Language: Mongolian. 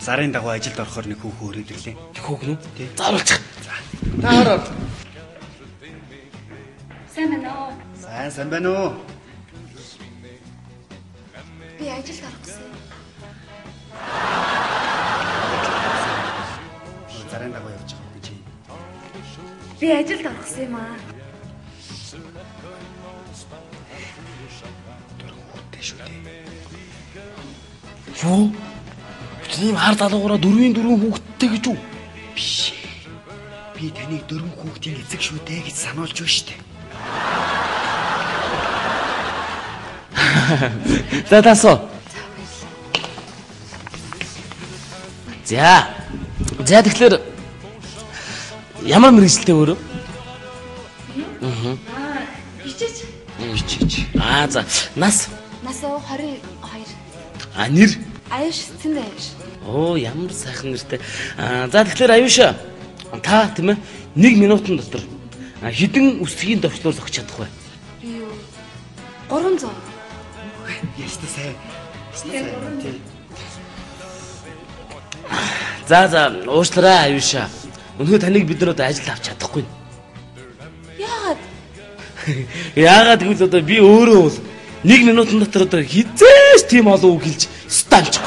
Зарын дагуу ажилд орохоор нэг хүүхэн өрөөд ирлээ. Хүүхэн үү? Зааруулчих. Та хараад. Сайн байна уу? Сайн байна уу? Би ажилд орох гэсэн. Зарын дагуу явж байгаа гэж. Би ажилд орох гэсэн юм аа. Юу? Тийм хар залуугаараа 4 хүүхэдтэй гэж үү? Биш. Би таныг 4 хүүхдийн эцэг шүү дээ гэж сануулж байна шүү дээ. За тасоо. За тэгэхээр ямар мэргэжилтэй өөрөө? Хичээж. За нас. Нас 22. Нэр? Аюуш Цэндэж. Оо ямар сайхан нэртэй. За тэгэхээр Аюуш та тийм ээ 1 минутын дотор хэдэн үсгийн төвчлөөр зогч чадах вэ? Би юу? 300. Ястаа сайн. За уучлаарай Аюуш. Өнөөдөр таныг бид нар ажил авч чадахгүй. Яагаад? Яагаад гэвэл одоо би өөрөө бол 1 минутын дотор одоо хизээш тийм олон үг хэлж станч.